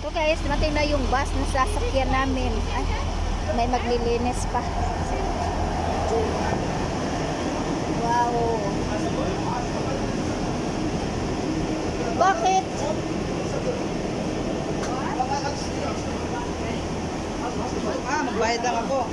So guys, dumating na yung bus na sasakyan namin. Ay, may maglilinis pa. Wow. Bakit? Magbayad lang ako.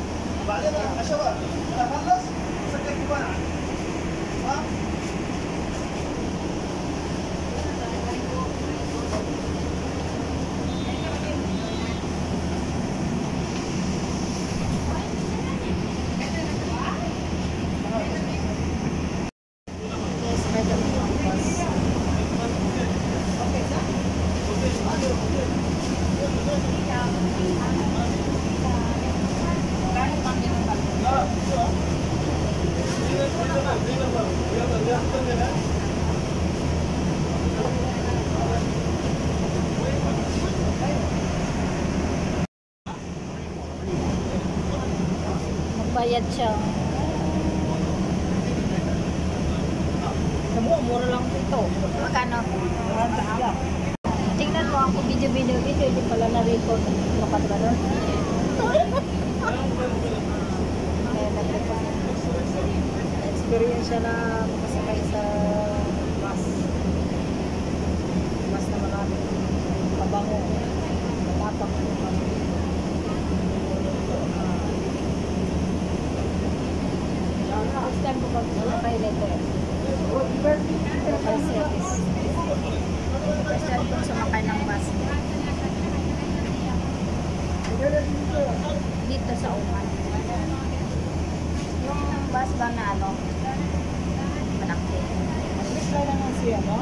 Magbayad siya. Mura lang ito. Magkano? Tingnan mo ako video, hindi pala na-record. Makat ba nun? Kaya nag-record. Experience siya na makasakay sa bus. Bus na maraming kabango. Matapang ko kami. First time ko pag-sakay nito. Local service. First time ko sumakay ng bus. Dito sa Oman. Yung bus ba na ano? Malaki. Mas lang naman siya, no?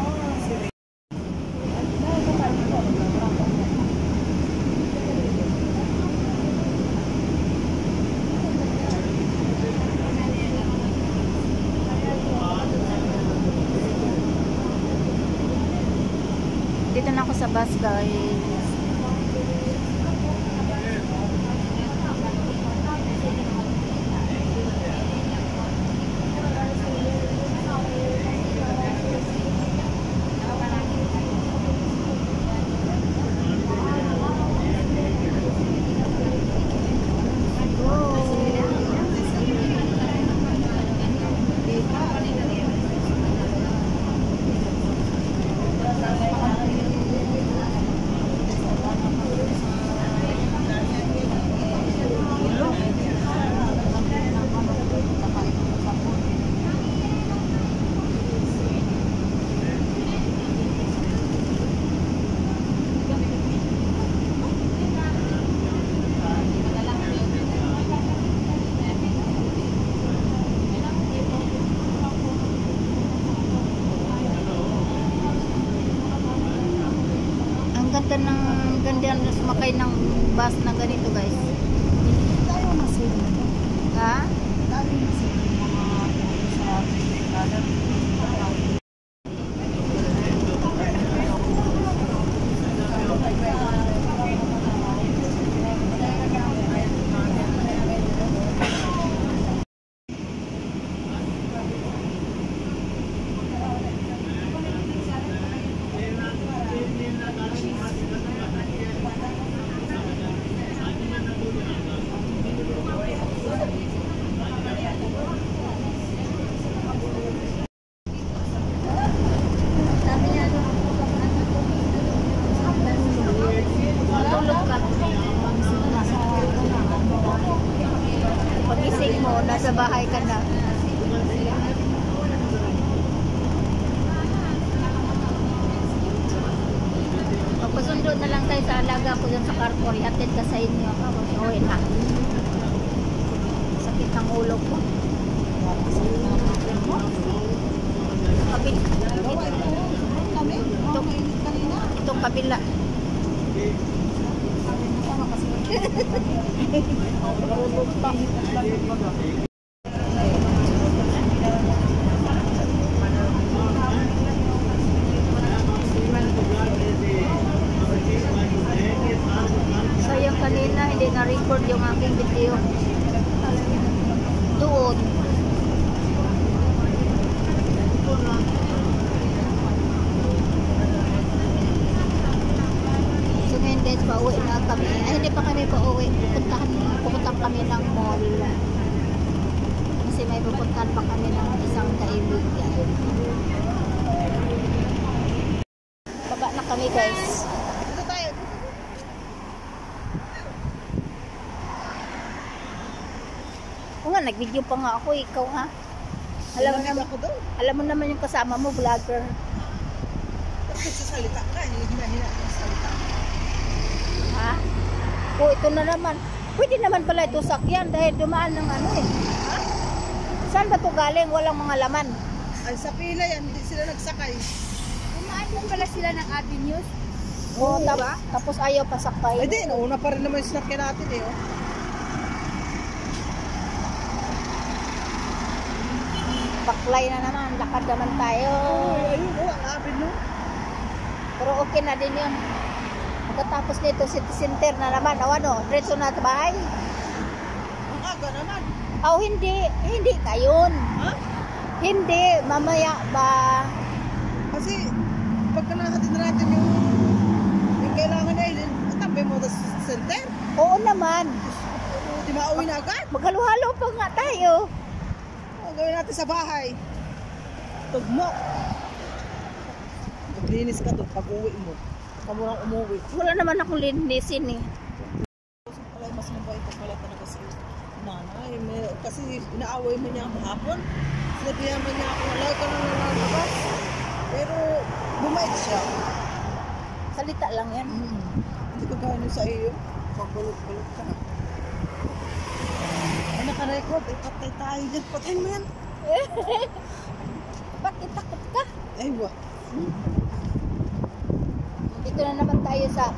Dito na ako sa bus, guys. Ganda na sumakay ng bus na ganito, guys. Tayo na sila. Ha? Tayo na sila mga sa Pagising mo, nasa bahay ka na. Magpasundo na lang tayo sa alaga ko dyan sa carport. Iatid ka sa inyo. Uwi na. Sakit ng ulo ko. Itong kabila. Sayang kanina hindi na-record yung aking video doon. So ngayon guys, Pauwi na kami. Ay, hindi pa kami pauwi. Pupuntahan kami ng mall. Kasi may pupuntahan pa kami ng isang kaibigan. Baba na kami, guys. Dito tayo. Oo nga, nag-video pa nga ako. Ikaw, ha? Alam mo naman yung kasama mo, vlogger. Bakit sasalita ka? Hina-hina ang salita. Ha? O, ito na naman. Pwede naman pala ito sakyan dahil dumaan ng ano eh. Ha? Saan ba ito galing? Walang mga laman. Ay, sa pila yan. Hindi sila nagsakay. Dumaan lang pala sila ng avenues. Oo, Tapos ayaw pasakay. Ay, di. Nauna pa rin naman yung sinakyan natin eh. Oh. Baklay na naman. Lakad naman tayo. Ay, ayun. Oh, ang abin no. Pero okay na din yun. Pagkatapos nito, city center na naman. O ano, diretso na sa bahay. Ang aga naman. O hindi. Hindi kayon. Ha? Hindi. Mamaya ba? Kasi, pagka nahatin na natin yung kailangan na ilin, tabi mo sa center. Oo naman. Di mauwi na agad. Maghalo-halo pa nga tayo. Ang gawin natin sa bahay. Tugmok. Maglinis ka doon pag uwi mo. Kamu lang umuwi. Wala naman akong linisin eh. Palay, mas mabait ka pala talaga si nanay. Kasi inaaway mo niya ang hapon. Sinabihan mo niya ako, alay ka nang lalabas. Pero bumait siya. Salita lang yan. Hindi ko gano'n sa iyo. Pagbalot-balot ka. Ay, naka-record. Ay, patay tayo dyan. Patay mo yan. Bakit takot ka? Ay, wah. Dito na naman tayo sa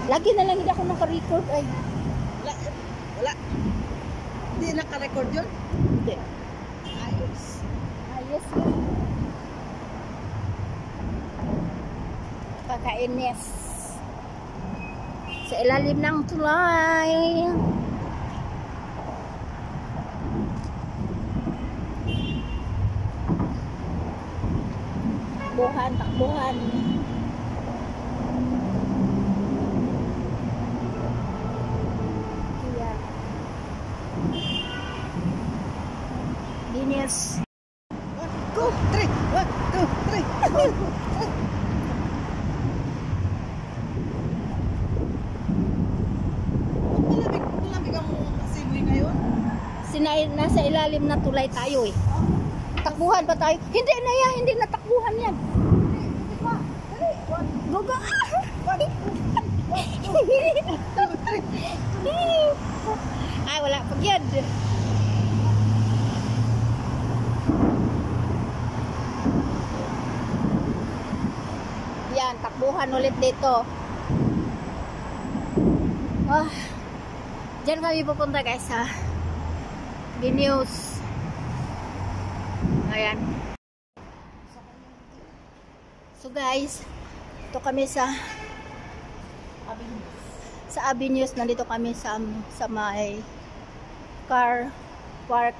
lagi na lang hindi ako naka-record ay. Wala. Wala. Hindi naka-record yun? Hindi. Ayos. Ayos. Kakainis. Sa ilalim ng tulay. Takbuhan. Iya. Dinis. 1, 2, 3. 1, 2, 3. Malamig ang simoy ngayon. Nasa ilalim na tulay tayo eh. Takbuhan pa tayo. Hindi na yan, hindi na takbuhan yan. Gogo. Ay, wala pag yan. Yan, takbuhan ulit dito. Diyan kami pupunta guys ha. News. Ayan. So guys, ito kami sa Avenues. Nandito kami sa may car park.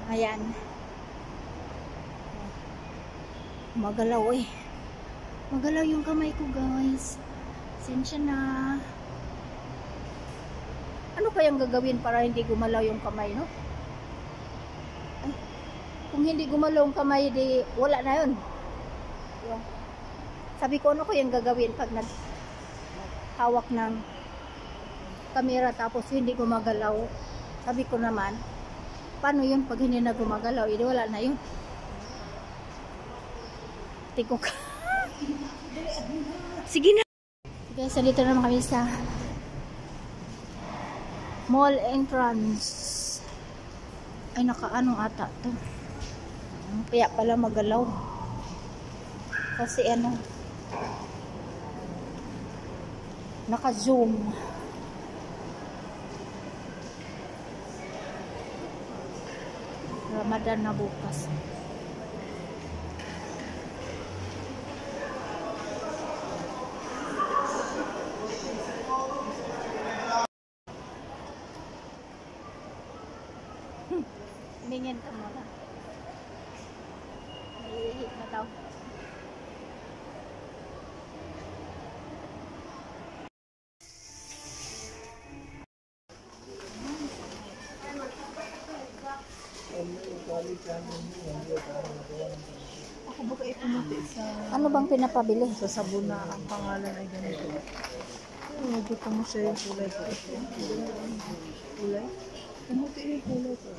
Ayan. Magalaw eh. Magalaw yung kamay ko guys. Sensya na. Ano kayang gagawin para hindi gumalaw yung kamay, no? Ay, kung hindi gumalaw yung kamay, di wala na yun. Sabi ko, ano kayang gagawin pag naghawak ng kamera tapos hindi gumagalaw? Sabi ko naman, paano yun pag hindi na gumagalaw? Di wala na yun. Tingko ka. Sige na. Guys, dito naman kami sa mall entrance. Ay, nakaano ata to. Kaya pala magalaw. Kasi ano, naka-zoom. Ramadan na bukas. Tingin ka muna. Ihi na daw. Ako ba kayo pumunti sa... Ano bang pinapabili? Sa sabon na ang pangalan ay ganito. Medyo ko mo siya yung kulay ko. Kulay? Pumunti yung kulay ko.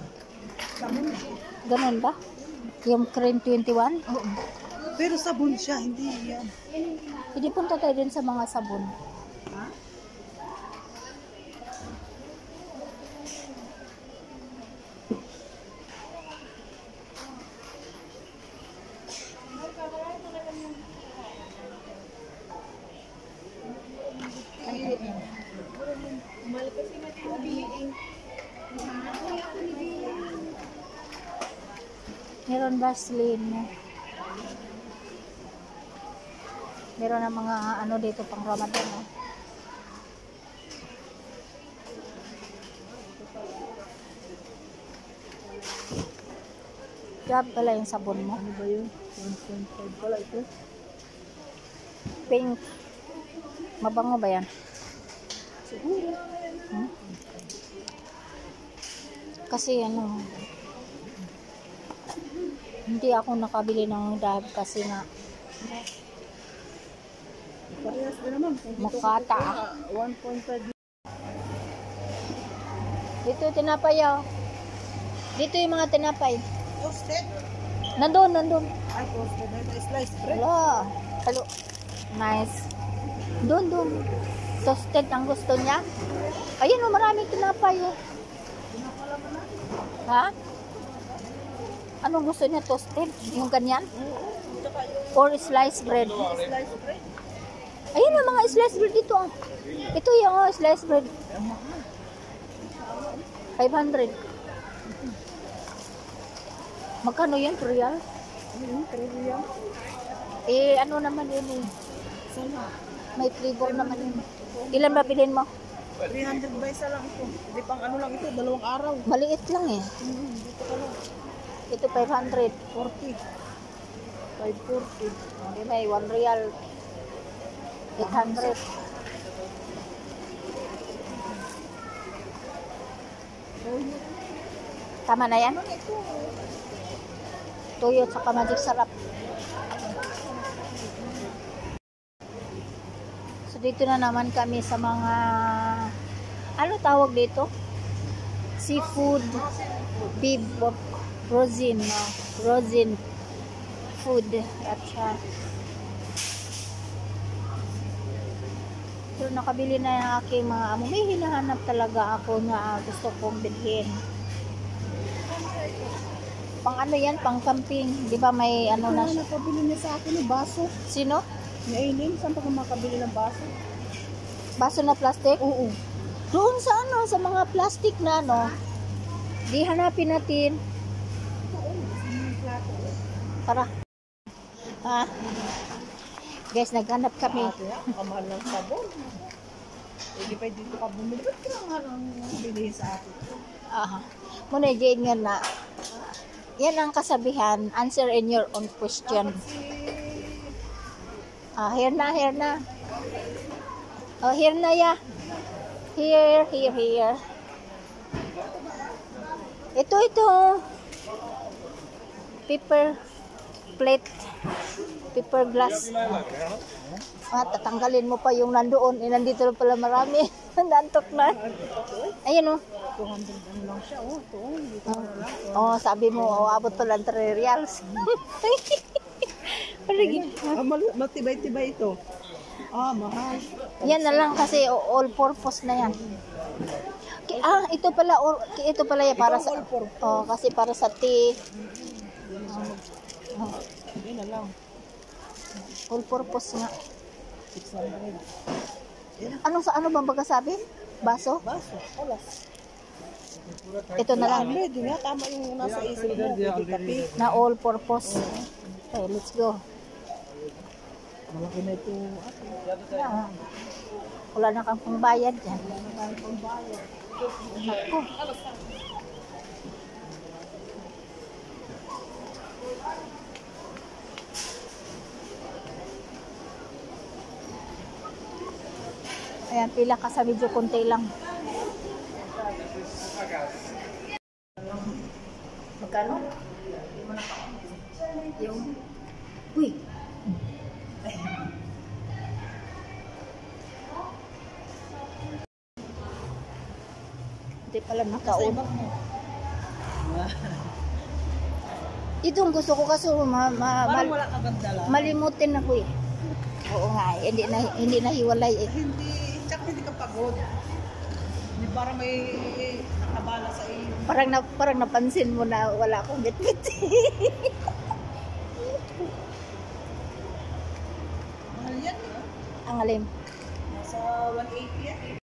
Sabon siya. Ganun ba? Yung cream 21? Oo. Pero sabon siya, hindi yan. Hindi punta tayo din sa mga sabon. Ha? Meron Vaseline. Meron na mga ano dito pang Ramadan. Oh. Job pala yung sabon mo. Ano ba yun? 1.5 pala ito. Pink. Mabango ba yan? Siguro. Hmm? Kasi ano, hindi ako nakabili ng dab kasi nga Parehas din naman. Mukata. 1.5. dito tinapay oh. Dito yung mga tinapay. Toasted? Nandun. Ay, toasted. Slice bread. Hello. Hello. Nice. Doon. Toasted ang gusto niya. Ayun oh, maraming tinapay oh. Ha? Anong gusto niya? Toasted? Yung ganyan? Or sliced bread? Slice bread. Ayun ang mga sliced bread dito. Oh. Ito yung sliced bread. 500. Magkano yan? Real? Trivia. Eh, ano naman yun eh. Sana. May flavor naman yun. Ilan ba bilhin mo? 300 ba isa lang ito? Hindi pang ano lang ito, 2 araw. Maliit lang eh. Dito ka lang. Ito 500. 40. 540. Hindi may 1 real. 800. Tama na yan? Tuyo at magic sarap. So dito na naman kami sa mga ano tawag dito? Seafood beef rosin, no? Rosin food at so nakabili na yung aking mga amo. May hinahanap talaga ako na gusto kong bilhin. Pang ano yan? Pang camping. Di ba may ano na siya? Nakabili niya sa akin ng baso. Sino? Ni Aileen, saan pa ka makabili ng baso? Baso na plastic? Oo. Doon sa ano, sa mga plastic na ano. Di hanapin natin. Tara. Ha? Guys, naghanap kami. Kamahal ng sabon. Hindi pa dito ka bumili. Ba't ka nga lang bilhin sa akin? Aha. Muna, Jane nga na. Yan ang kasabihan. Answer in your own question. Here na. Oh, here na ya. Here. Ito. Paper plate. Paper glass. Tatanggalin mo pa yung nandoon. Nandito na pala marami. Nantok na. Ayun oh. 200 ano lang siya. Oh, ito. Dito na lang. Oh, sabi mo, abot pala ng 3 reals. Matibay-tibay ito. Mahal. Yan na lang kasi all purpose na yan. Ito pala yan para sa kasi para sa tea. Yan na lang. All purpose nga. 600. Ano bang pagkasabi? Baso? Baso. Olas. Ito na lang. Pwede nga. Tama yung nasa isip mo. Pwede kape. Na all purpose. Okay, let's go. Malaki na ito. Wala na kang pangbayad dyan. Pambayad. Ako. Ayan, pila ka sa medyo konti lang. Magkano? Yung... Uy! Hindi pala Sa nakaon. ibang mo. Itong gusto ko kasi Parang wala ka bang dala? malimutin ako eh. Oo nga, hindi na hiwalay eh. Hindi, tsaka hindi ka pagod. Hindi parang may nakabala sa iyo. Parang napansin mo na wala akong bitbit. Mahal yan, eh. Ang alim. Nasa 180.